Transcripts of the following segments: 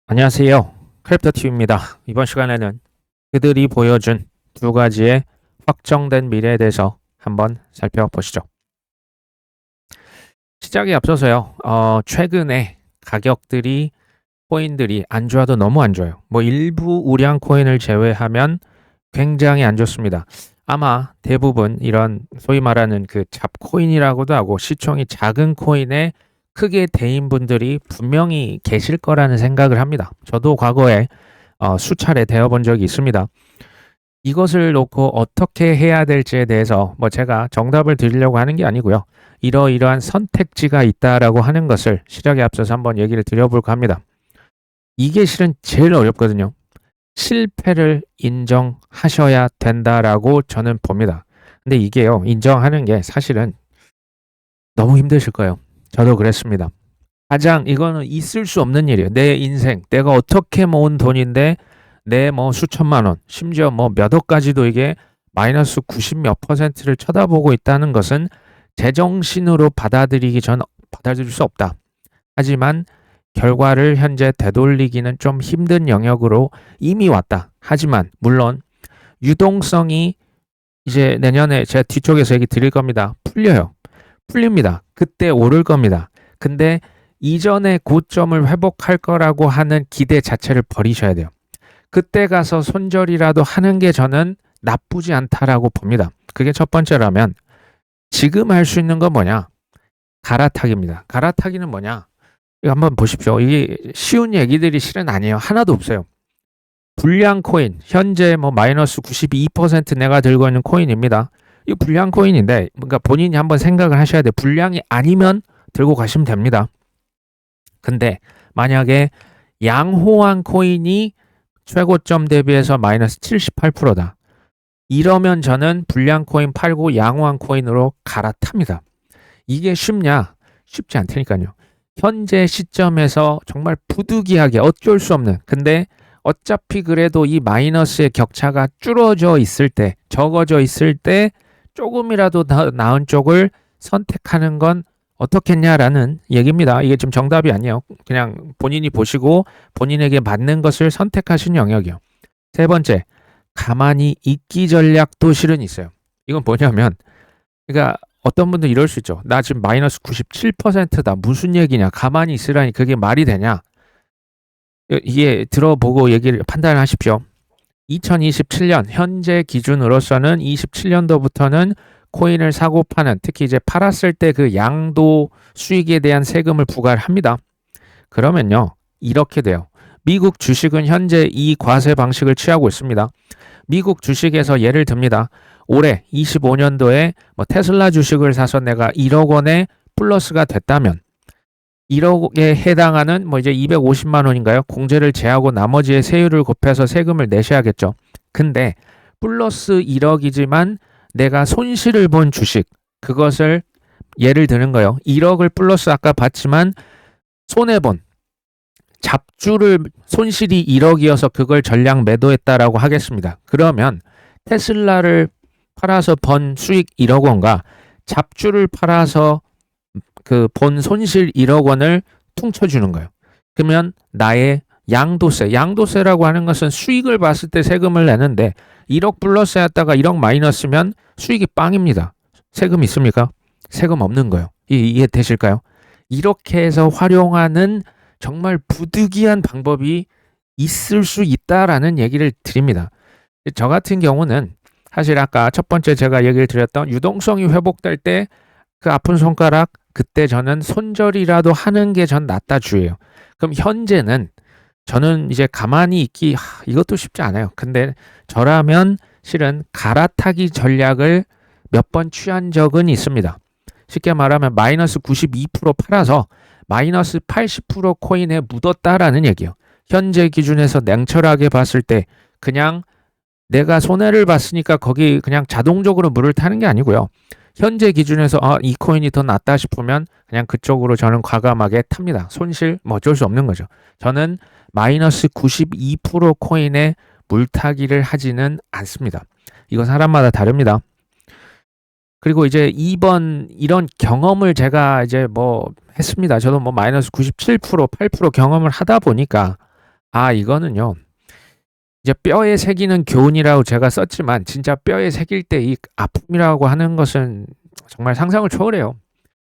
안녕하세요. 크립토티입니다. 이번 시간에는 그들이 보여준 두 가지의 확정된 미래에 대해서 한번 살펴보시죠. 시작에 앞서서요. 최근에 가격들이 코인들이 안 좋아도 너무 안 좋아요. 뭐 일부 우량 코인을 제외하면 굉장히 안 좋습니다. 아마 대부분 이런 소위 말하는 그 잡코인이라고도 하고 시총이 작은 코인에 크게 대인 분들이 분명히 계실 거라는 생각을 합니다. 저도 과거에 수차례 되어본 적이 있습니다. 이것을 놓고 어떻게 해야 될지에 대해서 뭐 제가 정답을 드리려고 하는 게 아니고요. 이러이러한 선택지가 있다라고 하는 것을 시작에 앞서서 한번 얘기를 드려볼까 합니다. 이게 실은 제일 어렵거든요. 실패를 인정하셔야 된다라고 저는 봅니다. 근데 이게요, 인정하는 게 사실은 너무 힘드실 거예요. 저도 그랬습니다. 가장 이거는 있을 수 없는 일이에요. 내 인생, 내가 어떻게 모은 돈인데 내 뭐 수천만 원, 심지어 뭐 몇 억까지도 이게 마이너스 90 몇 퍼센트를 쳐다보고 있다는 것은 제정신으로 받아들일 수 없다. 하지만 결과를 현재 되돌리기는 좀 힘든 영역으로 이미 왔다. 하지만 물론 유동성이 이제 내년에 제가 뒤쪽에서 얘기 드릴 겁니다. 풀립니다. 그때 오를 겁니다. 근데 이전의 고점을 회복할 거라고 하는 기대 자체를 버리셔야 돼요. 그때 가서 손절이라도 하는 게 저는 나쁘지 않다라고 봅니다. 그게 첫 번째라면 지금 할 수 있는 건 뭐냐? 갈아타기입니다. 갈아타기는 뭐냐? 이거 한번 보십시오. 이게 쉬운 얘기들이 실은 아니에요. 하나도 없어요. 불량 코인, 현재 뭐 마이너스 92% 내가 들고 있는 코인입니다. 이 불량 코인인데, 그러니까 본인이 한번 생각을 하셔야 돼요. 불량이 아니면 들고 가시면 됩니다. 근데 만약에 양호한 코인이 최고점 대비해서 마이너스 78%다. 이러면 저는 불량 코인 팔고 양호한 코인으로 갈아탑니다. 이게 쉽냐? 쉽지 않다니까요. 현재 시점에서 정말 부득이하게 어쩔 수 없는, 근데 어차피 그래도 이 마이너스의 격차가 줄어져 있을 때, 적어져 있을 때 조금이라도 더 나은 쪽을 선택하는 건 어떻겠냐라는 얘기입니다. 이게 지금 정답이 아니에요. 그냥 본인이 보시고 본인에게 맞는 것을 선택하신 영역이요. 세 번째, 가만히 있기 전략도 실은 있어요. 이건 뭐냐면, 그러니까 어떤 분들 이럴 수 있죠. 나 지금 마이너스 97%다. 무슨 얘기냐? 가만히 있으라니 그게 말이 되냐? 이게 들어보고 얘기를 판단하십시오. 2027년 현재 기준으로서는 27년도부터는 코인을 사고 파는, 특히 이제 팔았을 때 그 양도 수익에 대한 세금을 부과를 합니다. 그러면요, 이렇게 돼요. 미국 주식은 현재 이 과세 방식을 취하고 있습니다. 미국 주식에서 예를 듭니다. 올해 25년도에 뭐 테슬라 주식을 사서 내가 1억 원의 플러스가 됐다면 1억에 해당하는 뭐 이제 250만 원인가요? 공제를 제하고 나머지의 세율을 곱해서 세금을 내셔야겠죠. 근데 플러스 1억이지만 내가 손실을 본 주식, 그것을 예를 드는 거예요. 1억을 플러스 아까 봤지만 손해본 잡주를 손실이 1억이어서 그걸 전량 매도했다라고 하겠습니다. 그러면 테슬라를 팔아서 번 수익 1억 원과 잡주를 팔아서 그 본 손실 1억 원을 퉁쳐주는 거예요. 그러면 나의 양도세라고 하는 것은 수익을 봤을 때 세금을 내는데 1억 플러스였다가 1억 마이너스면 수익이 빵입니다. 세금 있습니까? 세금 없는 거예요. 이해되실까요? 이렇게 해서 활용하는 정말 부득이한 방법이 있을 수 있다라는 얘기를 드립니다. 저 같은 경우는 사실 아까 첫 번째 제가 얘기를 드렸던 유동성이 회복될 때 그 아픈 손가락, 그때 저는 손절이라도 하는 게 전 낫다 주예요. 그럼 현재는 저는 이제 가만히 있기 이것도 쉽지 않아요. 근데 저라면 실은 갈아타기 전략을 몇 번 취한 적은 있습니다. 쉽게 말하면 마이너스 92% 팔아서 마이너스 80% 코인에 묻었다라는 얘기예요. 현재 기준에서 냉철하게 봤을 때 그냥 내가 손해를 봤으니까 거기 그냥 자동적으로 물을 타는 게 아니고요. 현재 기준에서 이 코인이 더 낫다 싶으면 그냥 그쪽으로 저는 과감하게 탑니다. 손실 뭐 어쩔 수 없는 거죠. 저는 마이너스 92% 코인에 물타기를 하지는 않습니다. 이거 사람마다 다릅니다. 그리고 이제 이번 이런 경험을 제가 이제 뭐 했습니다. 저도 뭐 마이너스 97%, 8% 경험을 하다 보니까 이거는요. 이제 뼈에 새기는 교훈이라고 제가 썼지만 진짜 뼈에 새길 때 이 아픔이라고 하는 것은 정말 상상을 초월해요.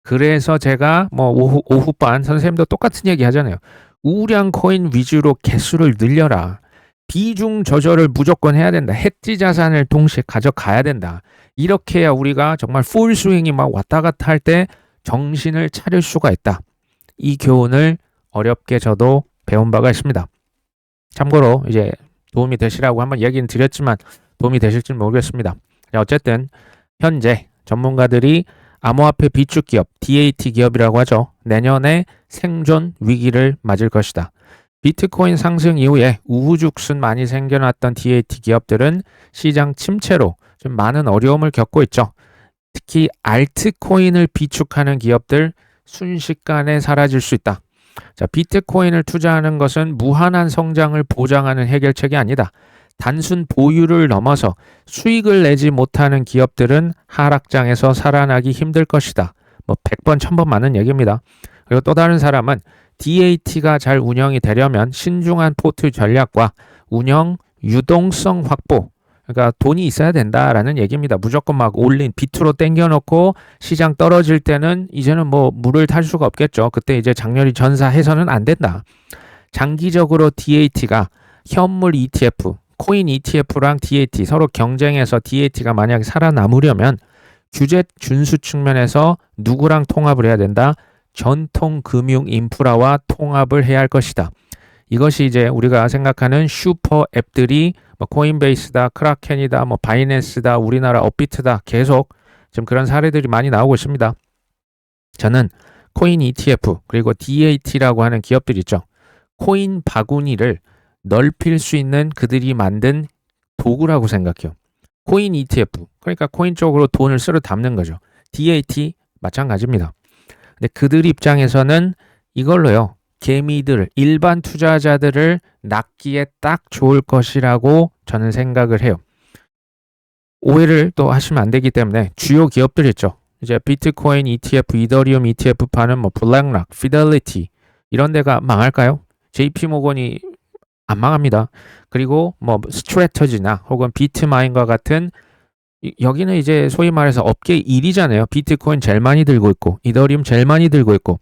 그래서 제가 뭐 오후반 선생님도 똑같은 얘기 하잖아요. 우량 코인 위주로 개수를 늘려라. 비중 조절을 무조건 해야 된다. 해지 자산을 동시에 가져가야 된다. 이렇게 해야 우리가 정말 풀 스윙이 막 왔다 갔다 할 때 정신을 차릴 수가 있다. 이 교훈을 어렵게 저도 배운 바가 있습니다. 참고로 이제 도움이 되시라고 한번 얘기는 드렸지만 도움이 되실지는 모르겠습니다. 어쨌든 현재 전문가들이 암호화폐 비축 기업, DAT 기업이라고 하죠. 내년에 생존 위기를 맞을 것이다. 비트코인 상승 이후에 우후죽순 많이 생겨났던 DAT 기업들은 시장 침체로 좀 많은 어려움을 겪고 있죠. 특히 알트코인을 비축하는 기업들 순식간에 사라질 수 있다. 자, 비트코인을 투자하는 것은 무한한 성장을 보장하는 해결책이 아니다. 단순 보유를 넘어서 수익을 내지 못하는 기업들은 하락장에서 살아나기 힘들 것이다. 뭐 100번, 1000번 많은 얘기입니다. 그리고 또 다른 사람은 DAT가 잘 운영이 되려면 신중한 포트 전략과 운영 유동성 확보, 그러니까 돈이 있어야 된다라는 얘기입니다. 무조건 막 올린 비트로 땡겨놓고 시장 떨어질 때는 이제는 뭐 물을 탈 수가 없겠죠. 그때 이제 장렬히 전사해서는 안 된다. 장기적으로 DAT가 현물 ETF, 코인 ETF랑 DAT 서로 경쟁해서 DAT가 만약에 살아남으려면 규제 준수 측면에서 누구랑 통합을 해야 된다? 전통 금융 인프라와 통합을 해야 할 것이다. 이것이 이제 우리가 생각하는 슈퍼 앱들이 뭐 코인베이스다, 크라켄이다, 뭐 바이낸스다, 우리나라 업비트다 계속 지금 그런 사례들이 많이 나오고 있습니다. 저는 코인 ETF 그리고 DAT라고 하는 기업들 있죠. 코인 바구니를 넓힐 수 있는 그들이 만든 도구라고 생각해요. 코인 ETF 그러니까 코인 쪽으로 돈을 쓸어 담는 거죠. DAT 마찬가지입니다. 근데 그들 입장에서는 이걸로요. 개미들, 일반 투자자들을 낚기에 딱 좋을 것이라고 저는 생각을 해요. 오해를 또 하시면 안 되기 때문에 주요 기업들 있죠. 이제 비트코인 ETF, 이더리움 ETF 파는 뭐 블랙락, 피델리티 이런 데가 망할까요? JP모건이 안 망합니다. 그리고 뭐 스트래터지나 혹은 비트마인과 같은 여기는 이제 소위 말해서 업계 1위잖아요. 비트코인 제일 많이 들고 있고 이더리움 제일 많이 들고 있고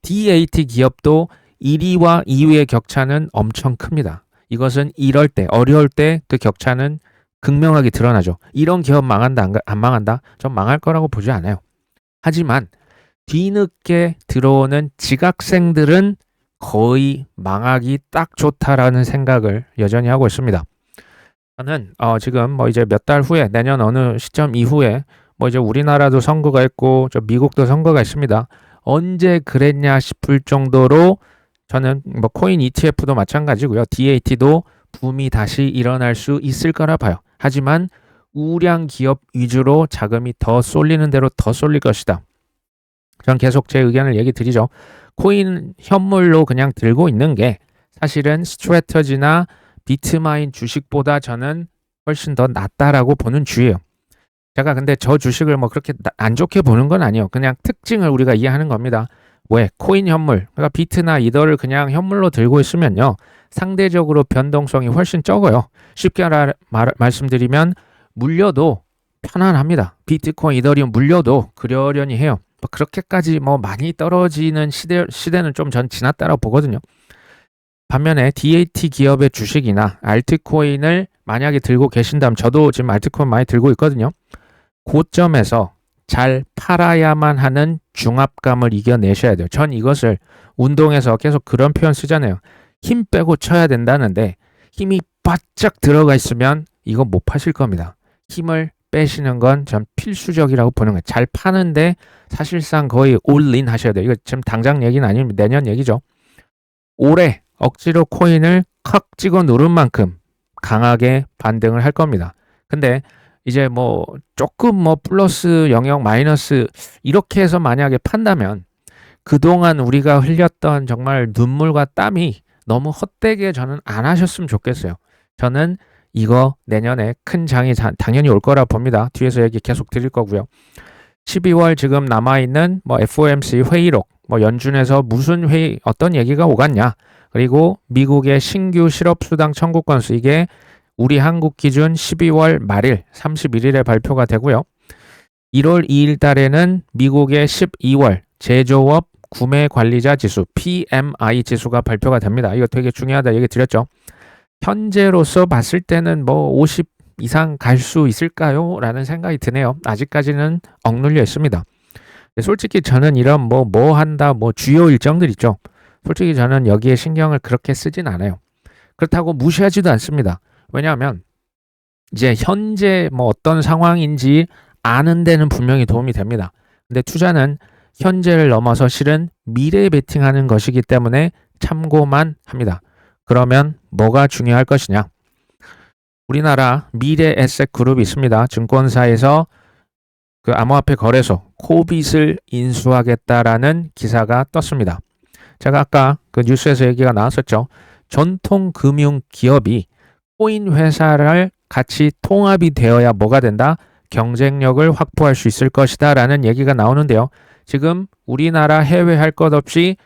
DAT 기업도 1위와 2위의 격차는 엄청 큽니다. 이것은 이럴 때 어려울 때 그 격차는 극명하게 드러나죠. 이런 기업 망한다 안 망한다? 전 망할 거라고 보지 않아요. 하지만 뒤늦게 들어오는 지각생들은 거의 망하기 딱 좋다라는 생각을 여전히 하고 있습니다. 저는 지금 뭐 이제 몇 달 후에 내년 어느 시점 이후에 뭐 이제 우리나라도 선거가 있고 저 미국도 선거가 있습니다. 언제 그랬냐 싶을 정도로 저는 뭐 코인 ETF도 마찬가지고요. DAT도 붐이 다시 일어날 수 있을 거라 봐요. 하지만 우량 기업 위주로 자금이 더 쏠리는 대로 더 쏠릴 것이다. 전 계속 제 의견을 얘기 드리죠. 코인 현물로 그냥 들고 있는 게 사실은 스트래터지나 비트마인 주식보다 저는 훨씬 더 낫다라고 보는 주예요. 제가 근데 저 주식을 뭐 그렇게 안 좋게 보는 건 아니에요. 그냥 특징을 우리가 이해하는 겁니다. 왜? 코인 현물, 그러니까 비트나 이더를 그냥 현물로 들고 있으면요. 상대적으로 변동성이 훨씬 적어요. 쉽게 말씀드리면 물려도 편안합니다. 비트코인, 이더리움 물려도 그러려니 해요. 뭐 그렇게까지 뭐 많이 떨어지는 시대는 좀 전 지났다라고 보거든요. 반면에 DAT 기업의 주식이나 알트코인을 만약에 들고 계신다면 저도 지금 알트코인 많이 들고 있거든요. 고점에서 잘 팔아야만 하는 중압감을 이겨내셔야 돼요. 전 이것을 운동에서 계속 그런 표현 쓰잖아요. 힘 빼고 쳐야 된다는데 힘이 바짝 들어가 있으면 이거 못 파실 겁니다. 힘을 빼시는 건 전 필수적이라고 보는 거예요. 잘 파는데 사실상 거의 올인 하셔야 돼요. 이거 지금 당장 얘기는 아닙니다. 내년 얘기죠. 올해 억지로 코인을 칵 찍어 누른 만큼 강하게 반등을 할 겁니다. 근데 이제 뭐 조금 뭐 플러스 영역 마이너스 이렇게 해서 만약에 판다면 그동안 우리가 흘렸던 정말 눈물과 땀이 너무 헛되게 저는 안 하셨으면 좋겠어요. 저는 이거 내년에 큰 장이 당연히 올 거라 봅니다. 뒤에서 얘기 계속 드릴 거고요. 12월 지금 남아있는 뭐 FOMC 회의록, 뭐 연준에서 무슨 회의, 어떤 얘기가 오갔냐. 그리고 미국의 신규 실업수당 청구 건수 이게 우리 한국 기준 12월 말일 31일에 발표가 되고요. 1월 2일 달에는 미국의 12월 제조업 구매 관리자 지수 PMI 지수가 발표가 됩니다. 이거 되게 중요하다 얘기 드렸죠. 현재로서 봤을 때는 뭐 50 이상 갈 수 있을까요? 라는 생각이 드네요. 아직까지는 억눌려 있습니다. 솔직히 저는 이런 뭐 한다, 뭐 주요 일정들 있죠. 솔직히 저는 여기에 신경을 그렇게 쓰진 않아요. 그렇다고 무시하지도 않습니다. 왜냐하면 이제 현재 뭐 어떤 상황인지 아는 데는 분명히 도움이 됩니다. 근데 투자는 현재를 넘어서 실은 미래에 베팅하는 것이기 때문에 참고만 합니다. 그러면 뭐가 중요할 것이냐? 우리나라 미래 에셋 그룹이 있습니다. 증권사에서 그 암호화폐 거래소 코빗을 인수하겠다라는 기사가 떴습니다. 제가 아까 그 뉴스에서 얘기가 나왔었죠. 전통 금융 기업이 코인 회사를 같이 통합이 되어야 뭐가 된다? 경쟁력을 확보할 수 있을 것이다 라는 얘기가 나오는데요. 지금 우리나라 해외 할 것 없이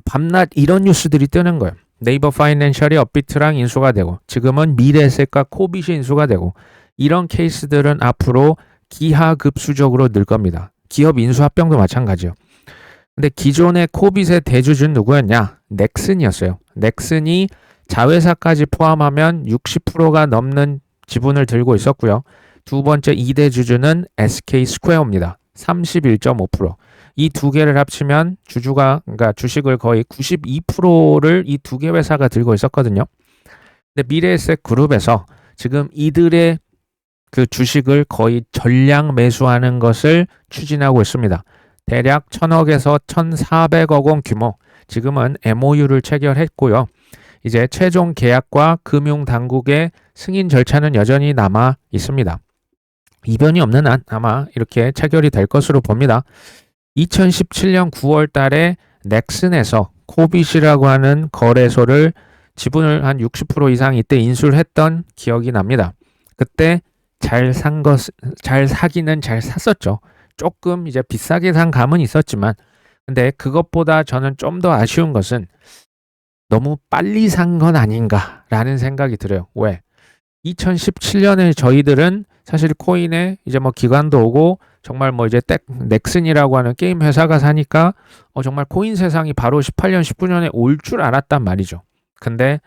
밤낮 이런 뉴스들이 뜨는 거예요. 네이버 파이낸셜이 업비트랑 인수가 되고 지금은 미래에셋과 코빗이 인수가 되고 이런 케이스들은 앞으로 기하급수적으로 늘 겁니다. 기업 인수합병도 마찬가지요. 근데 기존의 코빗의 대주주는 누구였냐? 넥슨이었어요. 넥슨이 자회사까지 포함하면 60%가 넘는 지분을 들고 있었고요. 두 번째 2대 주주는 SK 스퀘어입니다. 31.5%. 이 두 개를 합치면 그러니까 주식을 거의 92%를 이 두 개 회사가 들고 있었거든요. 근데 미래에셋 그룹에서 지금 이들의 그 주식을 거의 전량 매수하는 것을 추진하고 있습니다. 대략 1000억에서 1400억 원 규모. 지금은 MOU를 체결했고요. 이제 최종 계약과 금융당국의 승인 절차는 여전히 남아 있습니다. 이변이 없는 한 아마 이렇게 체결이 될 것으로 봅니다. 2017년 9월 달에 넥슨에서 코빗이라고 하는 거래소를 지분을 한 60% 이상 이때 인수를 했던 기억이 납니다. 그때 잘 사기는 잘 샀었죠. 조금 이제 비싸게 산 감은 있었지만 근데 그것보다 저는 좀 더 아쉬운 것은 너무 빨리 산 건 아닌가라는 생각이 들어요. 왜? 2017년에 저희들은 사실 코인에 이제 뭐 기관도 오고 정말 뭐 이제 넥슨이라고 하는 게임 회사가 사니까 정말 코인 세상이 바로 18년, 19년에 올 줄 알았단 말이죠. 근데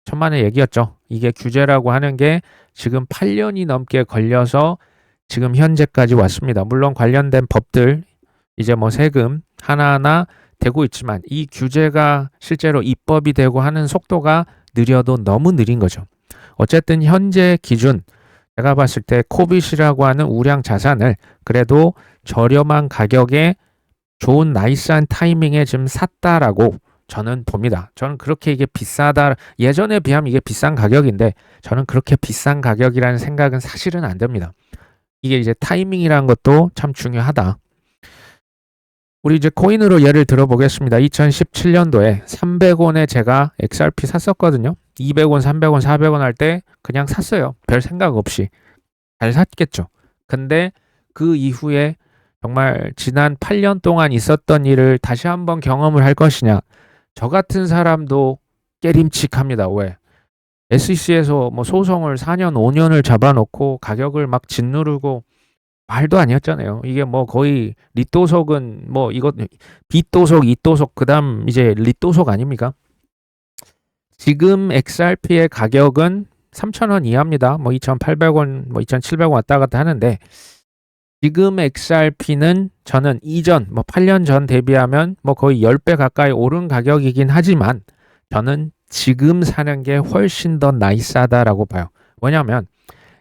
천만의 얘기였죠. 이게 규제라고 하는 게 지금 8년이 넘게 걸려서 지금 현재까지 왔습니다. 물론 관련된 법들 이제 뭐 세금 하나하나 되고 있지만 이 규제가 실제로 입법이 되고 하는 속도가 느려도 너무 느린 거죠. 어쨌든 현재 기준 제가 봤을 때 코빗이라고 하는 우량 자산을 그래도 저렴한 가격에 좋은 나이스한 타이밍에 지금 샀다라고 저는 봅니다. 저는 그렇게 이게 비싸다 예전에 비하면 이게 비싼 가격인데 저는 그렇게 비싼 가격이라는 생각은 사실은 안 듭니다. 이게 이제 타이밍이라는 것도 참 중요하다. 우리 이제 코인으로 예를 들어보겠습니다. 2017년도에 300원에 제가 XRP 샀었거든요. 200원, 300원, 400원 할 때 그냥 샀어요. 별 생각 없이. 잘 샀겠죠. 근데 그 이후에 정말 지난 8년 동안 있었던 일을 다시 한번 경험을 할 것이냐. 저 같은 사람도 깨림칙합니다. 왜? SEC에서 뭐 소송을 4년, 5년을 잡아놓고 가격을 막 짓누르고 말도 아니었잖아요. 이게 뭐 거의 릿도속은 뭐 이거 빗도속, 이도속 그다음 이제 릿도속 아닙니까? 지금 XRP의 가격은 3,000원 이하입니다. 뭐 2,800원, 뭐 2,700원 왔다 갔다 하는데 지금 XRP는 저는 이전 뭐 8년 전 대비하면 뭐 거의 10배 가까이 오른 가격이긴 하지만 저는 지금 사는 게 훨씬 더 나이스하다라고 봐요. 왜냐하면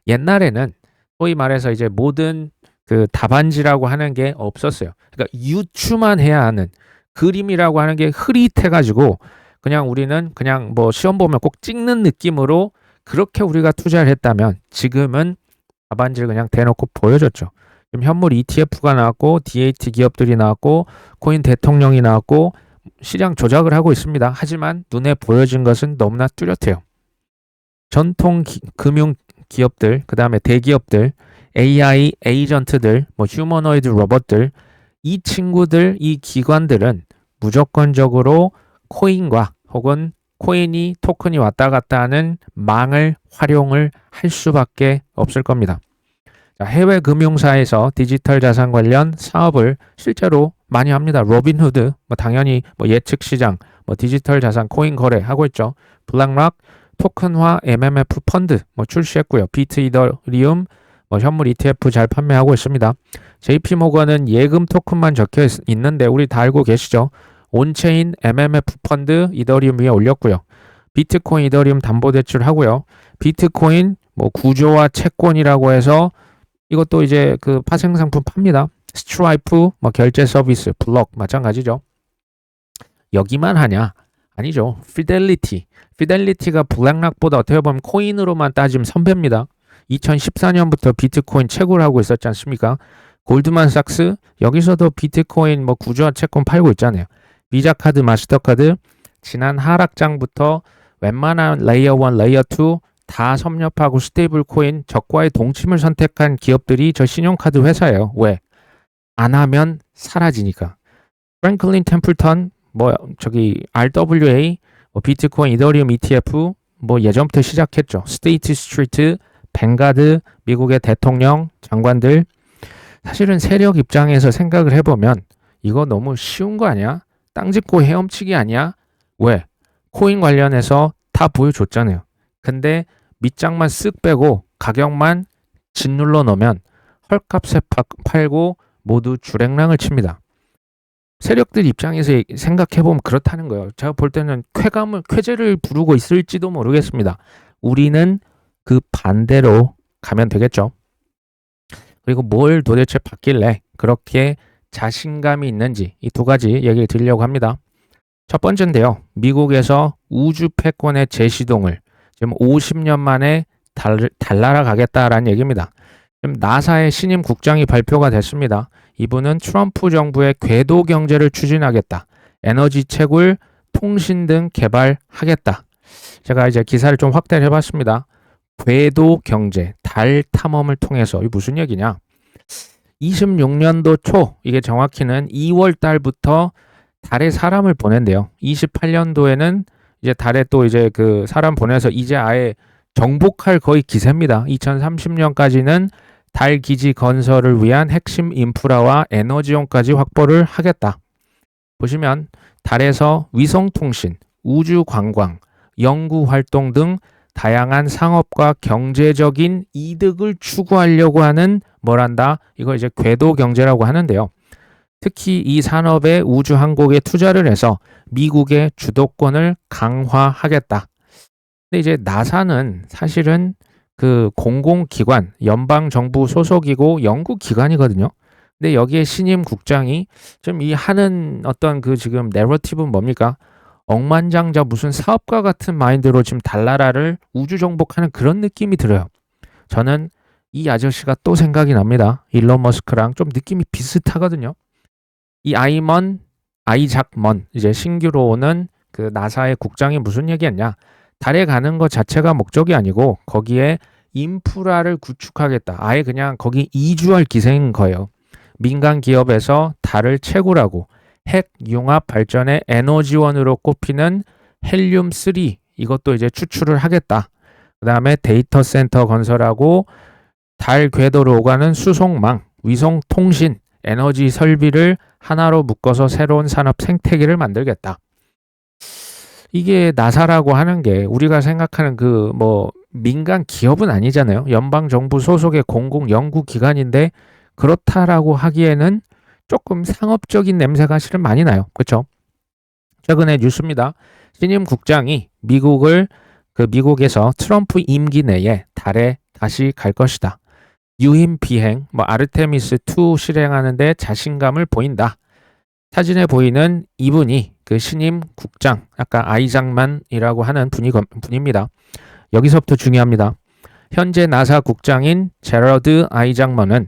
옛날에는 소위 말해서 이제 모든 그 답안지라고 하는 게 없었어요. 그러니까 유추만 해야 하는 그림이라고 하는 게 흐릿해가지고 그냥 우리는 그냥 뭐 시험 보면 꼭 찍는 느낌으로 그렇게 우리가 투자를 했다면 지금은 답안지를 그냥 대놓고 보여줬죠. 지금 현물 ETF가 나왔고 DAT 기업들이 나왔고 코인 대통령이 나왔고 시장 조작을 하고 있습니다. 하지만 눈에 보여진 것은 너무나 뚜렷해요. 전통 금융 기업들, 그 다음에 대기업들, AI 에이전트들, 뭐 휴머노이드 로봇들, 이 친구들, 이 기관들은 무조건적으로 코인과 혹은 코인이 토큰이 왔다 갔다 하는 망을 활용을 할 수밖에 없을 겁니다. 자, 해외 금융사에서 디지털 자산 관련 사업을 실제로 많이 합니다. 로빈후드, 당연히 예측 시장, 디지털 자산 코인 거래 하고 있죠. 블랙락 토큰화 MMF 펀드 출시했고요. 비트 이더리움 현물 ETF 잘 판매하고 있습니다. JP 모건은 예금 토큰만 적혀 있는데 우리 다 알고 계시죠? 온체인 MMF 펀드 이더리움 위에 올렸고요. 비트코인 이더리움 담보대출 하고요. 비트코인 구조화 채권이라고 해서 이것도 이제 그 파생상품 팝니다. 스트라이프 결제 서비스, 블록 마찬가지죠. 여기만 하냐? 아니죠. 피델리티가 블랙락보다 어떻게 보면 코인으로만 따지면 선배입니다. 2014년부터 비트코인 채굴 하고 있었지 않습니까? 골드만삭스 여기서도 비트코인 구조화 채권 팔고 있잖아요. 비자카드, 마스터카드 지난 하락장부터 웬만한 레이어 1, 레이어 2 다 섭렵하고 스테이블 코인 저가의 동침을 선택한 기업들이 저 신용카드 회사예요. 왜? 안 하면 사라지니까. 프랭클린 템플턴 RWA 비트코인 이더리움 ETF 예전부터 시작했죠. 스테이트 스트리트, 뱅가드, 미국의 대통령, 장관들. 사실은 세력 입장에서 생각을 해보면 이거 너무 쉬운 거 아니야? 땅 짚고 헤엄치기 아니야? 왜? 코인 관련해서 다 보여줬잖아요. 근데 밑장만 쓱 빼고 가격만 짓눌러 놓으면 헐값에 팔고 모두 주랭랑을 칩니다. 세력들 입장에서 생각해보면 그렇다는 거예요. 제가 볼 때는 쾌재를 부르고 있을지도 모르겠습니다. 우리는 그 반대로 가면 되겠죠. 그리고 뭘 도대체 받길래 그렇게 자신감이 있는지 이 두 가지 얘기를 드리려고 합니다. 첫 번째인데요. 미국에서 우주 패권의 재시동을 지금 50년 만에 달나라 가겠다라는 얘기입니다. 지금 나사의 신임 국장이 발표가 됐습니다. 이분은 트럼프 정부의 궤도 경제를 추진하겠다. 에너지 채굴, 통신 등 개발하겠다. 제가 이제 기사를 좀 확대를 해봤습니다. 궤도 경제, 달 탐험을 통해서 이게 무슨 얘기냐? 26년도 초, 이게 정확히는 2월 달부터 달에 사람을 보낸대요. 28년도에는 이제 달에 또 이제 그 사람 보내서 이제 아예 정복할 거의 기세입니다. 2030년까지는 달 기지 건설을 위한 핵심 인프라와 에너지용까지 확보를 하겠다. 보시면 달에서 위성통신, 우주관광, 연구활동 등 다양한 상업과 경제적인 이득을 추구하려고 하는 이거 이제 궤도 경제라고 하는데요. 특히 이 산업에 우주항공에 투자를 해서 미국의 주도권을 강화하겠다. 근데 이제 나사는 사실은 그 공공기관, 연방정부 소속이고 연구기관이거든요. 근데 여기에 신임 국장이 좀 이 하는 어떤 그 지금 내러티브는 뭡니까? 억만장자 무슨 사업가 같은 마인드로 지금 달나라를 우주 정복하는 그런 느낌이 들어요. 저는 이 아저씨가 또 생각이 납니다. 일론 머스크랑 좀 느낌이 비슷하거든요. 이 아이작먼 이제 신규로 오는 그 나사의 국장이 무슨 얘기했냐? 달에 가는 것 자체가 목적이 아니고 거기에 인프라를 구축하겠다. 아예 그냥 거기 이주할 기세인 거예요. 민간 기업에서 달을 채굴하고 핵 융합 발전의 에너지원으로 꼽히는 헬륨3 이것도 이제 추출을 하겠다. 그 다음에 데이터 센터 건설하고 달 궤도로 오가는 수송망, 위성 통신, 에너지 설비를 하나로 묶어서 새로운 산업 생태계를 만들겠다. 이게 나사라고 하는 게 우리가 생각하는 그 민간 기업은 아니잖아요. 연방정부 소속의 공공 연구기관인데 그렇다라고 하기에는 조금 상업적인 냄새가 실은 많이 나요. 그렇죠? 최근에 뉴스입니다. 신임 국장이 미국에서 트럼프 임기 내에 달에 다시 갈 것이다. 유임 비행, 아르테미스2 실행하는데 자신감을 보인다. 사진에 보이는 이분이 그 신임 국장, 아까 아이작만이라고 하는 분입니다. 여기서부터 중요합니다. 현재 나사 국장인 제러드 아이작먼은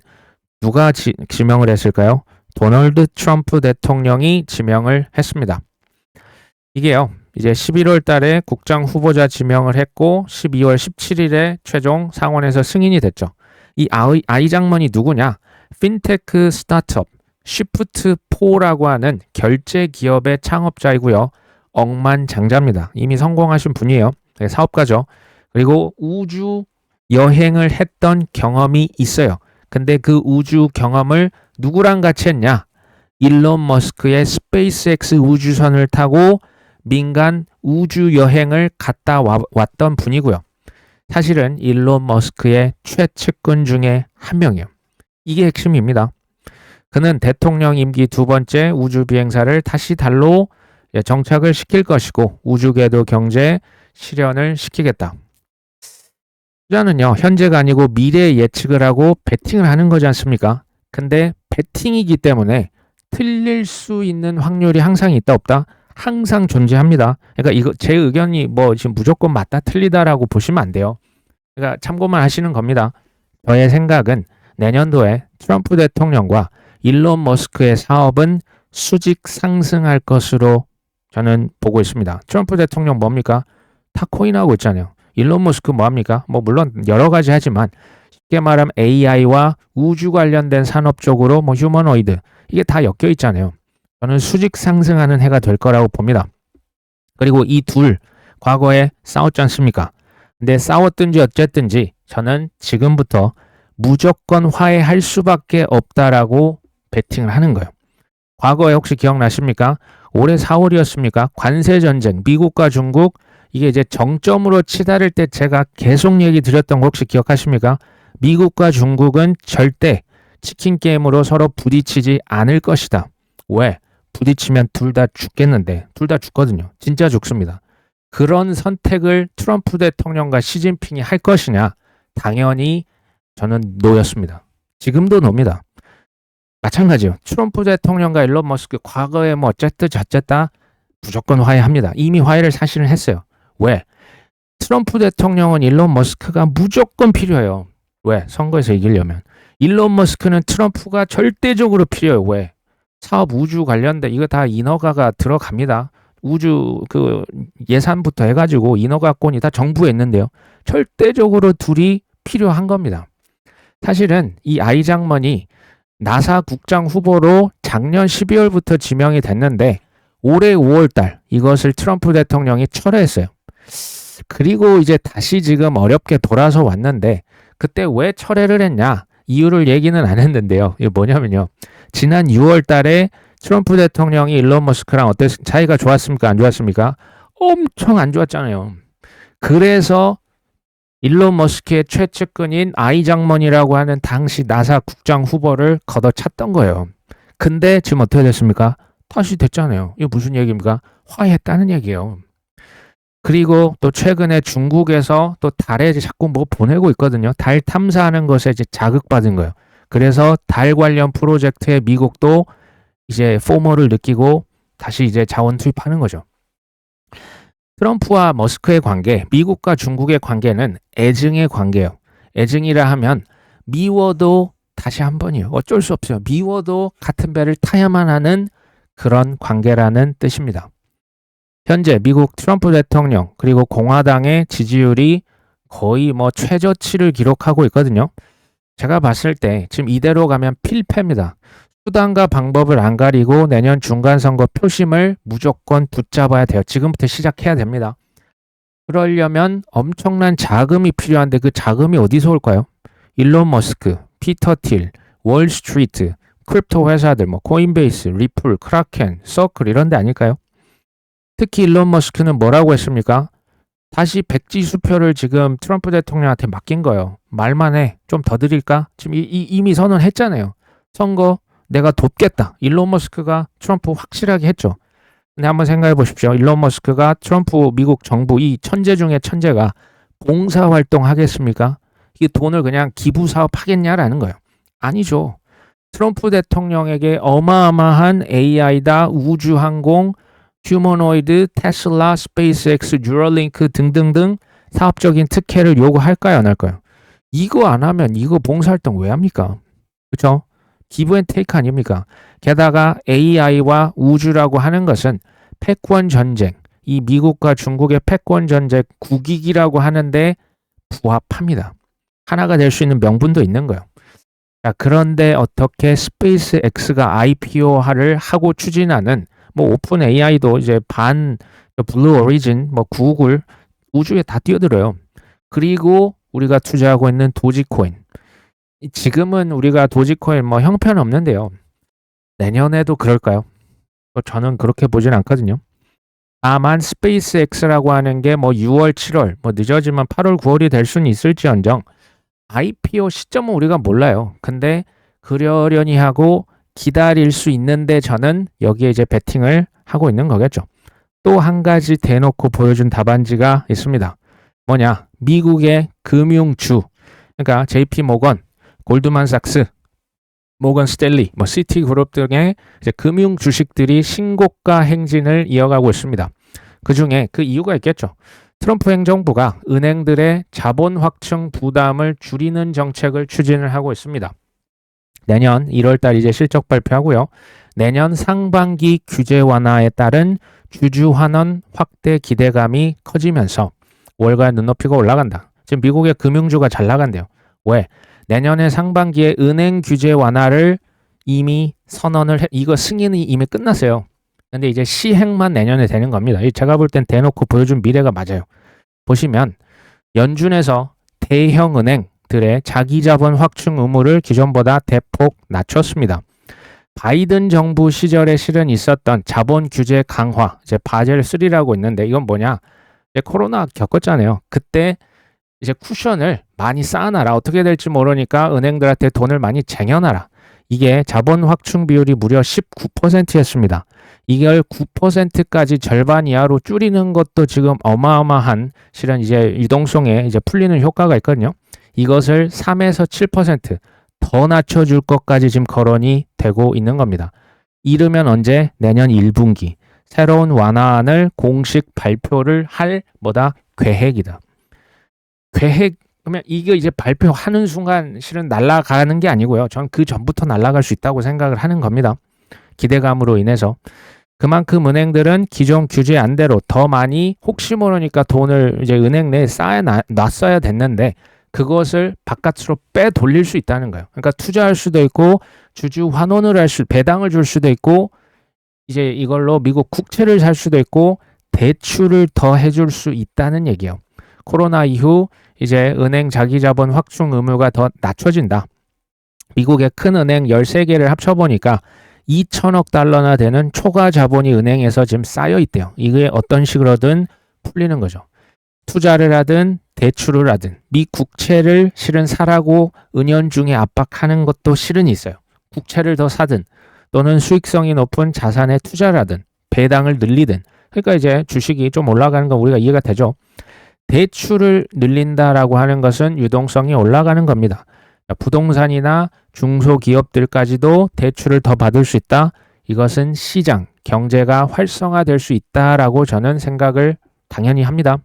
누가 지명을 했을까요? 도널드 트럼프 대통령이 지명을 했습니다. 이게요, 이제 11월 달에 국장 후보자 지명을 했고 12월 17일에 최종 상원에서 승인이 됐죠. 이 아이작먼이 누구냐? 핀테크 스타트업 쉬프트4라고 하는 결제 기업의 창업자이고요. 억만장자입니다. 이미 성공하신 분이에요. 사업가죠. 그리고 우주 여행을 했던 경험이 있어요. 근데 그 우주 경험을 누구랑 같이 했냐? 일론 머스크의 스페이스X 우주선을 타고 민간 우주 여행을 갔다 왔던 분이고요. 사실은 일론 머스크의 최측근 중에 한 명이에요. 이게 핵심입니다. 그는 대통령 임기 두 번째 우주 비행사를 다시 달로 정착을 시킬 것이고 우주궤도 경제 실현을 시키겠다. 투자는요, 현재가 아니고 미래의 예측을 하고 베팅을 하는 거지 않습니까? 근데 베팅이기 때문에 틀릴 수 있는 확률이 항상 있다 없다? 항상 존재합니다. 그러니까 이거 제 의견이 뭐 지금 무조건 맞다 틀리다라고 보시면 안 돼요. 그러니까 참고만 하시는 겁니다. 저의 생각은 내년도에 트럼프 대통령과 일론 머스크의 사업은 수직 상승할 것으로 저는 보고 있습니다. 트럼프 대통령 뭡니까? 다 코인하고 있잖아요. 일론 머스크 뭐합니까? 뭐 물론 여러 가지 하지만 쉽게 말하면 AI와 우주 관련된 산업 쪽으로 뭐 휴머노이드 이게 다 엮여 있잖아요. 저는 수직 상승하는 해가 될 거라고 봅니다. 그리고 이 둘 과거에 싸웠지 않습니까? 근데 싸웠든지 어쨌든지 저는 지금부터 무조건 화해할 수밖에 없다라고 베팅을 하는 거예요. 과거에 혹시 기억나십니까? 올해 4월이었습니까? 관세 전쟁, 미국과 중국 이게 이제 정점으로 치달을 때 제가 계속 얘기 드렸던 거 혹시 기억하십니까? 미국과 중국은 절대 치킨 게임으로 서로 부딪히지 않을 것이다. 왜? 부딪히면 둘 다 죽겠는데, 둘 다 죽거든요. 진짜 죽습니다. 그런 선택을 트럼프 대통령과 시진핑이 할 것이냐? 당연히 저는 노였습니다. 지금도 노입니다. 마찬가지요. 트럼프 대통령과 일론 머스크 과거에 뭐 어쨌든 저쨌다 무조건 화해합니다. 이미 화해를 사실은 했어요. 왜? 트럼프 대통령은 일론 머스크가 무조건 필요해요. 왜? 선거에서 이기려면. 일론 머스크는 트럼프가 절대적으로 필요해요. 왜? 사업 우주 관련된 이거 다 인허가가 들어갑니다. 우주 그 예산부터 해가지고 인허가권이 다 정부에 있는데요. 절대적으로 둘이 필요한 겁니다. 사실은 이 아이 장먼이 나사 국장 후보로 작년 12월부터 지명이 됐는데 올해 5월달 이것을 트럼프 대통령이 철회했어요. 그리고 이제 다시 지금 어렵게 돌아서 왔는데 그때 왜 철회를 했냐? 이유를 얘기는 안 했는데요. 이게 뭐냐면요. 지난 6월 달에 트럼프 대통령이 일론 머스크랑 어땠 사이가 좋았습니까? 안 좋았습니까? 엄청 안 좋았잖아요. 그래서 일론 머스크의 최측근인 아이 장먼이라고 하는 당시 나사 국장 후보를 걷어찼던 거예요. 근데 지금 어떻게 됐습니까? 다시 됐잖아요. 이게 무슨 얘기입니까? 화해했다는 얘기예요. 그리고 또 최근에 중국에서 또 달에 자꾸 뭐 보내고 있거든요. 달 탐사하는 것에 이제 자극받은 거예요. 그래서 달 관련 프로젝트에 미국도 이제 포머를 느끼고 다시 이제 자원 투입하는 거죠. 트럼프와 머스크의 관계, 미국과 중국의 관계는 애증의 관계예요. 애증이라 하면 미워도 다시 한 번이에요. 어쩔 수 없어요. 미워도 같은 배를 타야만 하는 그런 관계라는 뜻입니다. 현재 미국 트럼프 대통령 그리고 공화당의 지지율이 거의 뭐 최저치를 기록하고 있거든요. 제가 봤을 때 지금 이대로 가면 필패입니다. 수단과 방법을 안 가리고 내년 중간선거 표심을 무조건 붙잡아야 돼요. 지금부터 시작해야 됩니다. 그러려면 엄청난 자금이 필요한데 그 자금이 어디서 올까요? 일론 머스크, 피터 틸, 월스트리트, 크립토 회사들, 뭐 코인베이스, 리플, 크라켄, 서클 이런 데 아닐까요? 특히 일론 머스크는 뭐라고 했습니까? 다시 백지 수표를 지금 트럼프 대통령한테 맡긴 거예요. 말만 해. 좀 더 드릴까? 지금 이미 선언했잖아요. 선거 내가 돕겠다. 일론 머스크가 트럼프 확실하게 했죠. 근데 한번 생각해 보십시오. 일론 머스크가 트럼프 미국 정부 이 천재 중에 천재가 봉사활동 하겠습니까? 이 돈을 그냥 기부 사업 하겠냐라는 거예요. 아니죠. 트럼프 대통령에게 어마어마한 AI다, 우주항공, 휴머노이드, 테슬라, 스페이스X, 뉴럴링크 등등등 사업적인 특혜를 요구할까요? 안 할까요? 이거 안 하면 이거 봉사활동 왜 합니까? 그렇죠? 기브 앤 테이크 아닙니까? 게다가 AI와 우주라고 하는 것은 패권 전쟁, 이 미국과 중국의 패권 전쟁 국익이라고 하는데 부합합니다. 하나가 될 수 있는 명분도 있는 거예요. 자, 그런데 어떻게 스페이스X가 IPO를 하고 추진하는 뭐 오픈 AI도 이제 반 블루 오리진, 뭐 구글, 우주에 다 뛰어들어요. 그리고 우리가 투자하고 있는 도지코인. 지금은 우리가 도지코인 뭐 형편없는데요. 내년에도 그럴까요? 저는 그렇게 보진 않거든요. 다만 스페이스X라고 하는 게 뭐 6월, 7월, 뭐 늦어지면 8월, 9월이 될 수는 있을지언정 IPO 시점은 우리가 몰라요. 근데 그러려니 하고 기다릴 수 있는데 저는 여기에 이제 베팅을 하고 있는 거겠죠. 또 한 가지 대놓고 보여준 답안지가 있습니다. 뭐냐? 미국의 금융주, 그러니까 JP 모건, 골드만삭스, 모건 스탠리, 뭐 시티그룹 등의 이제 금융 주식들이 신고가 행진을 이어가고 있습니다. 그 중에 그 이유가 있겠죠. 트럼프 행정부가 은행들의 자본 확충 부담을 줄이는 정책을 추진을 하고 있습니다. 내년 1월 달 이제 실적 발표하고요. 내년 상반기 규제 완화에 따른 주주 환원 확대 기대감이 커지면서 월가 눈높이가 올라간다. 지금 미국의 금융주가 잘 나간대요. 왜? 내년에 상반기에 은행 규제 완화를 이미 선언을 이거 승인이 이미 끝났어요. 근데 이제 시행만 내년에 되는 겁니다. 제가 볼 땐 대놓고 보여준 미래가 맞아요. 보시면 연준에서 대형 은행들의 자기 자본 확충 의무를 기존보다 대폭 낮췄습니다. 바이든 정부 시절에 실은 있었던 자본 규제 강화, 이제 바젤 3라고 있는데 이건 뭐냐? 이제 코로나 겪었잖아요. 그때 이제 쿠션을 많이 쌓아놔라. 어떻게 될지 모르니까 은행들한테 돈을 많이 쟁여놔라. 이게 자본 확충 비율이 무려 19%였습니다. 이걸 9%까지 절반 이하로 줄이는 것도 지금 어마어마한 실은 이제 유동성에 이제 풀리는 효과가 있거든요. 이것을 3에서 7% 더 낮춰줄 것까지 지금 거론이 되고 있는 겁니다. 이르면 언제? 내년 1분기. 새로운 완화안을 공식 발표를 할 계획이다. 계획, 그러면 이게 이제 발표하는 순간 실은 날아가는 게 아니고요. 전 그 전부터 날아갈 수 있다고 생각을 하는 겁니다. 기대감으로 인해서. 그만큼 은행들은 기존 규제 안대로 더 많이 혹시 모르니까 돈을 이제 은행 내에 놨어야 됐는데 그것을 바깥으로 빼돌릴 수 있다는 거예요. 그러니까 투자할 수도 있고 주주 환원을 배당을 줄 수도 있고 이제 이걸로 미국 국채를 살 수도 있고 대출을 더 해줄 수 있다는 얘기예요. 코로나 이후 이제 은행 자기 자본 확충 의무가 더 낮춰진다. 미국의 큰 은행 13개를 합쳐보니까 2천억 달러나 되는 초과 자본이 은행에서 지금 쌓여 있대요. 이게 어떤 식으로든 풀리는 거죠. 투자를 하든 대출을 하든 미 국채를 실은 사라고 은연중에 압박하는 것도 실은 있어요. 국채를 더 사든 또는 수익성이 높은 자산에 투자를 하든 배당을 늘리든 그러니까 이제 주식이 좀 올라가는 건 우리가 이해가 되죠. 대출을 늘린다라고 하는 것은 유동성이 올라가는 겁니다. 부동산이나 중소기업들까지도 대출을 더 받을 수 있다. 이것은 시장, 경제가 활성화될 수 있다라고 저는 생각을 당연히 합니다.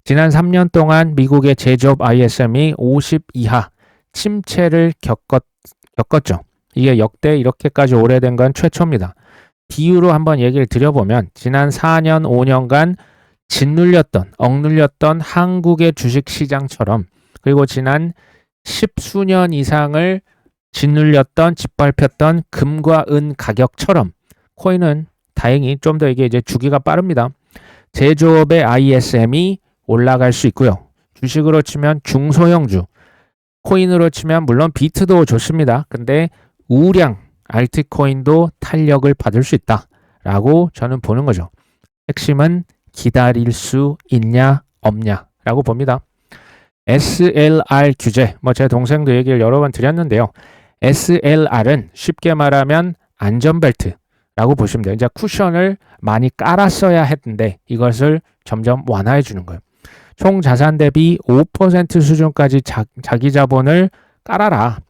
지난 3년 동안 미국의 제조업 ISM이 50 이하 침체를 겪었죠. 이게 역대 이렇게까지 오래된 건 최초입니다. 비유로 한번 얘기를 드려보면 지난 4년, 5년간 억눌렸던 한국의 주식시장처럼 그리고 지난 10수년 이상을 짓밟혔던 금과 은 가격처럼 코인은 다행히 좀 더 이게 이제 주기가 빠릅니다. 제조업의 ISM이 올라갈 수 있고요. 주식으로 치면 중소형주, 코인으로 치면 물론 비트도 좋습니다. 근데 우량 알트코인도 탄력을 받을 수 있다라고 저는 보는 거죠. 핵심은 기다릴 수 있냐 없냐라고 봅니다. SLR 규제, 제 동생도 얘기를 여러 번 드렸는데요. SLR은 쉽게 말하면 안전벨트라고 보시면 돼요. 이제 쿠션을 많이 깔았어야 했는데 이것을 점점 완화해 주는 거예요. 총 자산 대비 5% 수준까지 자기 자본을 깔아라.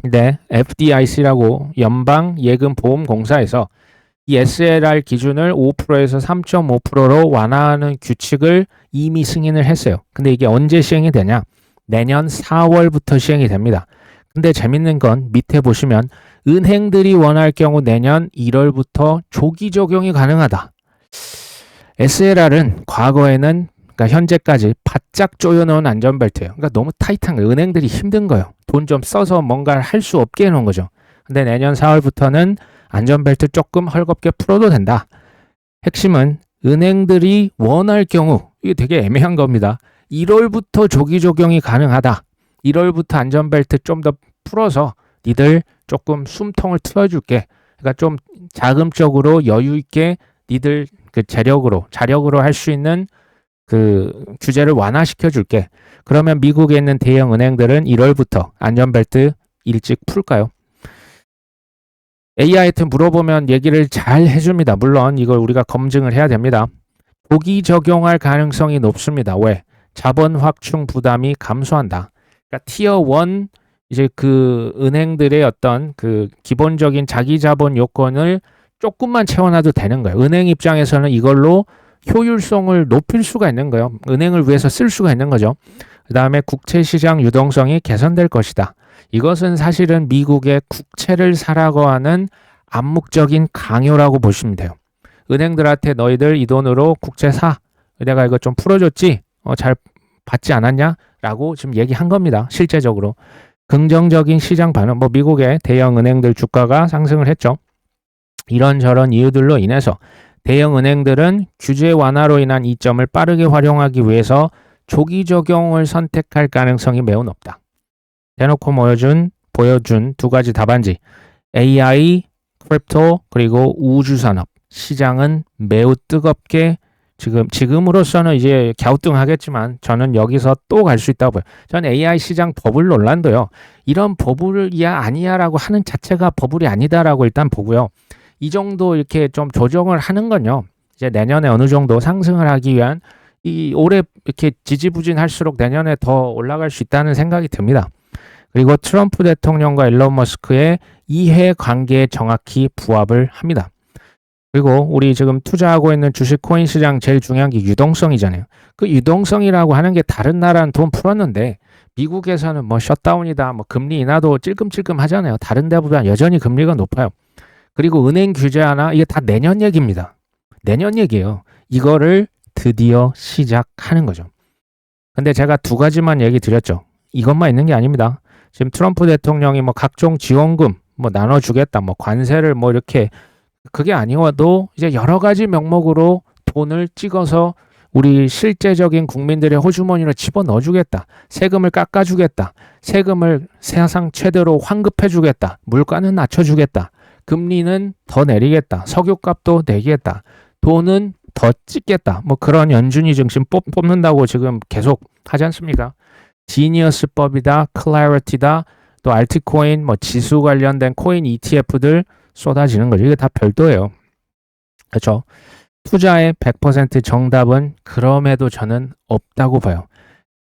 근데 FDIC라고 연방예금보험공사에서 이 SLR 기준을 5%에서 3.5%로 완화하는 규칙을 이미 승인을 했어요. 근데 이게 언제 시행이 되냐? 내년 4월부터 시행이 됩니다. 근데 재밌는 건 밑에 보시면 은행들이 원할 경우 내년 1월부터 조기 적용이 가능하다. SLR은 과거에는 그러니까 현재까지 바짝 조여놓은 안전벨트예요. 그러니까 너무 타이트한 거예요. 은행들이 힘든 거예요. 돈 좀 써서 뭔가를 할 수 없게 해놓은 거죠. 근데 내년 4월부터는 안전벨트 조금 헐겁게 풀어도 된다. 핵심은 은행들이 원할 경우 이게 되게 애매한 겁니다. 1월부터 조기 적용이 가능하다. 1월부터 안전벨트 좀 더 풀어서 니들 조금 숨통을 트여줄게. 그러니까 좀 자금적으로 여유 있게 니들 그 자력으로 할 수 있는 그 규제를 완화시켜 줄게. 그러면 미국에 있는 대형 은행들은 1월부터 안전벨트 일찍 풀까요? AI한테 물어보면 얘기를 잘 해줍니다. 물론 이걸 우리가 검증을 해야 됩니다. 조기 적용할 가능성이 높습니다. 왜? 자본 확충 부담이 감소한다. 그러니까 티어 1 이제 그 은행들의 어떤 그 기본적인 자기 자본 요건을 조금만 채워놔도 되는 거예요. 은행 입장에서는 이걸로 효율성을 높일 수가 있는 거예요. 은행을 위해서 쓸 수가 있는 거죠. 그 다음에 국채시장 유동성이 개선될 것이다. 이것은 사실은 미국의 국채를 사라고 하는 암묵적인 강요라고 보시면 돼요. 은행들한테 너희들 이 돈으로 국채 사. 내가 이거 좀 풀어줬지? 잘 받지 않았냐? 라고 지금 얘기한 겁니다. 실제적으로. 긍정적인 시장 반응, 미국의 대형 은행들 주가가 상승을 했죠. 이런저런 이유들로 인해서 대형 은행들은 규제 완화로 인한 이점을 빠르게 활용하기 위해서 조기 적용을 선택할 가능성이 매우 높다. 대놓고 보여준 두 가지 답안지. AI, 크립토, 그리고 우주산업. 시장은 매우 뜨겁게 지금으로서는 이제 갸우뚱하겠지만 저는 여기서 또 갈 수 있다고 봐요. 저는 AI 시장 버블 논란도요. 이런 버블이야 아니야라고 하는 자체가 버블이 아니다라고 일단 보고요. 이 정도 이렇게 좀 조정을 하는 건요. 이제 내년에 어느 정도 상승을 하기 위한 이 올해 이렇게 지지부진할수록 내년에 더 올라갈 수 있다는 생각이 듭니다. 그리고 트럼프 대통령과 일론 머스크의 이해 관계에 정확히 부합을 합니다. 그리고 우리 지금 투자하고 있는 주식 코인 시장 제일 중요한 게 유동성이잖아요. 그 유동성이라고 하는 게 다른 나라는 돈 풀었는데 미국에서는 셧다운이다, 금리 인하도 찔끔찔끔 하잖아요. 다른 데보다 여전히 금리가 높아요. 그리고 은행 규제 하나 이게 다 내년 얘기입니다. 내년 얘기예요. 이거를 드디어 시작하는 거죠. 근데 제가 두 가지만 얘기 드렸죠. 이것만 있는 게 아닙니다. 지금 트럼프 대통령이 각종 지원금 나눠주겠다, 관세를 이렇게 그게 아니어도 이제 여러 가지 명목으로 돈을 찍어서 우리 실제적인 국민들의 호주머니로 집어넣어주겠다. 세금을 깎아주겠다. 세금을 세상 최대로 환급해주겠다. 물가는 낮춰주겠다. 금리는 더 내리겠다. 석유값도 내리겠다. 돈은 더 찍겠다. 그런 연준이 증신 뽑는다고 지금 계속 하지 않습니까? 지니어스법이다, 클래리티다, 또 알트코인, 지수 관련된 코인 ETF들 쏟아지는 거죠. 이게 다 별도예요. 그렇죠? 투자의 100% 정답은 그럼에도 저는 없다고 봐요.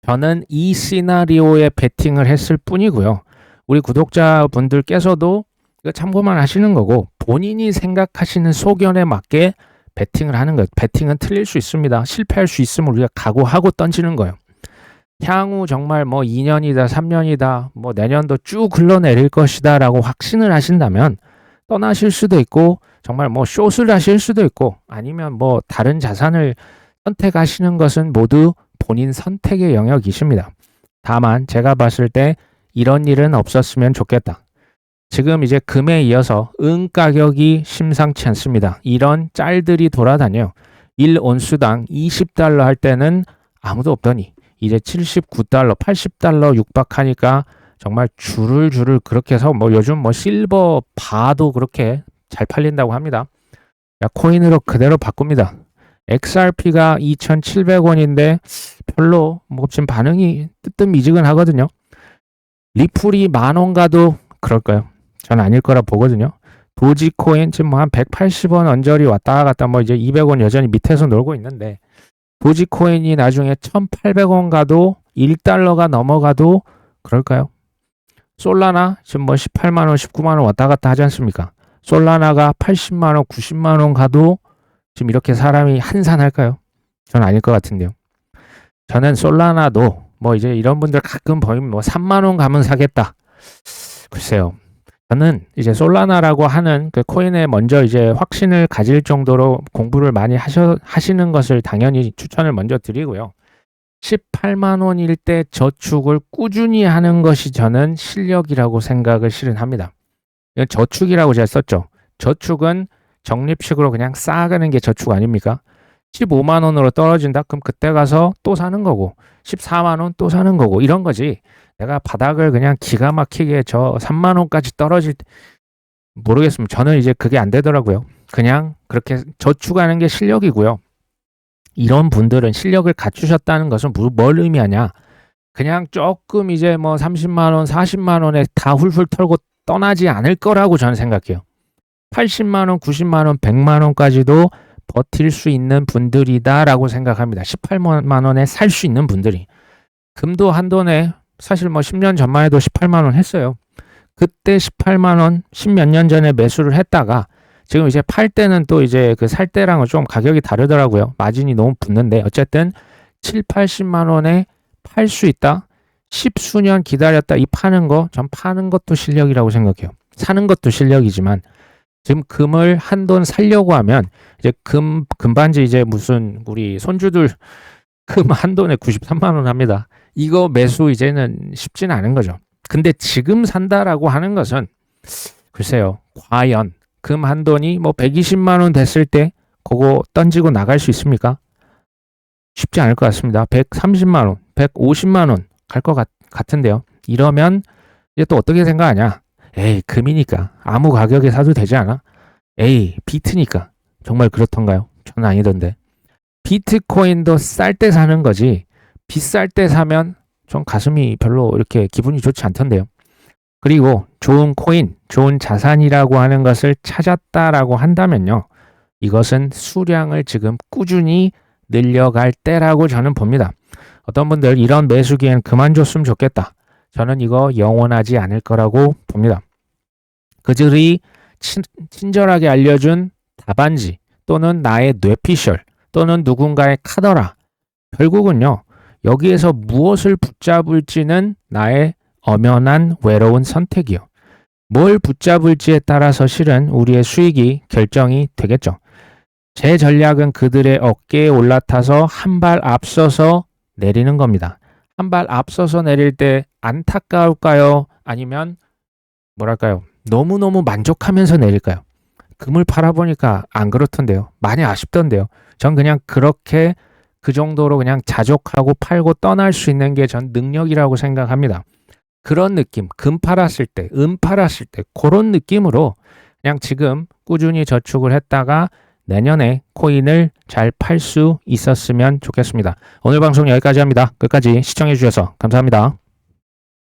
저는 이 시나리오에 베팅을 했을 뿐이고요. 우리 구독자분들께서도 이거 참고만 하시는 거고 본인이 생각하시는 소견에 맞게 베팅을 하는 거예요. 베팅은 틀릴 수 있습니다. 실패할 수 있음을 우리가 각오하고 던지는 거예요. 향후 정말 2년이다, 3년이다, 내년도 쭉 흘러내릴 것이다 라고 확신을 하신다면 떠나실 수도 있고 정말 숏을 하실 수도 있고 아니면 다른 자산을 선택하시는 것은 모두 본인 선택의 영역이십니다. 다만 제가 봤을 때 이런 일은 없었으면 좋겠다. 지금 이제 금에 이어서 은 가격이 심상치 않습니다. 이런 짤들이 돌아다녀요. 1온수당 20달러 할 때는 아무도 없더니 이제 79달러, 80달러 육박하니까 정말 줄을 그렇게 해서 요즘 실버 바도 그렇게 잘 팔린다고 합니다. 코인으로 그대로 바꿉니다. XRP가 2,700원인데 별로 지금 반응이 뜨뜻미지근하거든요. 리플이 10,000원 가도 그럴까요? 저는 아닐 거라 보거든요. 도지코인 지금 한 180원 언저리 왔다 갔다 이제 200원 여전히 밑에서 놀고 있는데 도지코인이 나중에 1,800원 가도 1달러가 넘어가도 그럴까요? 솔라나 지금 18만원, 19만원 왔다 갔다 하지 않습니까? 솔라나가 80만원, 90만원 가도 지금 이렇게 사람이 한산할까요? 저는 아닐 것 같은데요. 저는 솔라나도 이제 이런 분들 가끔 보이면 3만원 가면 사겠다. 글쎄요. 저는 이제 솔라나라고 하는 그 코인에 먼저 이제 확신을 가질 정도로 공부를 많이 하시는 것을 당연히 추천을 먼저 드리고요. 18만 원일 때 저축을 꾸준히 하는 것이 저는 실력이라고 생각을 실은 합니다. 이건 저축이라고 제가 썼죠. 저축은 적립식으로 그냥 쌓아가는 게 저축 아닙니까? 15만 원으로 떨어진다? 그럼 그때 가서 또 사는 거고 14만 원 또 사는 거고 이런 거지. 내가 바닥을 그냥 기가 막히게 저 3만 원까지 떨어질 모르겠습니다. 저는 이제 그게 안 되더라고요. 그냥 그렇게 저축하는 게 실력이고요. 이런 분들은 실력을 갖추셨다는 것은 뭘 의미하냐? 그냥 조금 이제 뭐 30만 원, 40만 원에 다 훌훌 털고 떠나지 않을 거라고 저는 생각해요. 80만 원, 90만 원, 100만 원까지도 버틸 수 있는 분들이다라고 생각합니다. 18만 원에 살 수 있는 분들이. 금도 한돈에 사실 뭐 10년 전만 해도 18만 원 했어요. 그때 18만 원, 10몇 년 전에 매수를 했다가 지금 이제 팔 때는 또 이제 그 살 때랑은 좀 가격이 다르더라고요. 마진이 너무 붙는데 어쨌든 7, 80만 원에 팔 수 있다. 10수년 기다렸다 이 파는 거, 전 파는 것도 실력이라고 생각해요. 사는 것도 실력이지만 지금 금을 한돈 살려고 하면 이제 금반지 이제 무슨 우리 손주들 금 한돈에 93만 원 합니다. 이거 매수 이제는 쉽지는 않은 거죠. 근데 지금 산다라고 하는 것은 글쎄요. 과연 금 한돈이 뭐 120만 원 됐을 때 그거 던지고 나갈 수 있습니까? 쉽지 않을 것 같습니다. 130만 원, 150만 원 갈 것 같은데요. 이러면 이제 또 어떻게 생각하냐? 에이, 금이니까 아무 가격에 사도 되지 않아? 에이, 비트니까. 정말 그렇던가요? 저는 아니던데. 비트코인도 쌀 때 사는 거지 비쌀 때 사면 좀 가슴이 별로 이렇게 기분이 좋지 않던데요. 그리고 좋은 코인, 좋은 자산이라고 하는 것을 찾았다라고 한다면요. 이것은 수량을 지금 꾸준히 늘려갈 때라고 저는 봅니다. 어떤 분들 이런 매수기엔 그만 줬으면 좋겠다. 저는 이거 영원하지 않을 거라고 봅니다. 그들이 친절하게 알려준 답안지 또는 나의 뇌피셜 또는 누군가의 카더라 결국은요. 여기에서 무엇을 붙잡을지는 나의 엄연한 외로운 선택이요. 뭘 붙잡을지에 따라서 실은 우리의 수익이 결정이 되겠죠. 제 전략은 그들의 어깨에 올라타서 한 발 앞서서 내리는 겁니다. 한 발 앞서서 내릴 때 안타까울까요? 아니면 뭐랄까요? 너무너무 만족하면서 내릴까요? 금을 팔아보니까 안 그렇던데요. 많이 아쉽던데요. 전 그냥 그렇게 그 정도로 그냥 자족하고 팔고 떠날 수 있는 게 전 능력이라고 생각합니다. 그런 느낌, 금 팔았을 때, 은 팔았을 때 그런 느낌으로 그냥 지금 꾸준히 저축을 했다가 내년에 코인을 잘 팔 수 있었으면 좋겠습니다. 오늘 방송 여기까지 합니다. 끝까지 시청해 주셔서 감사합니다.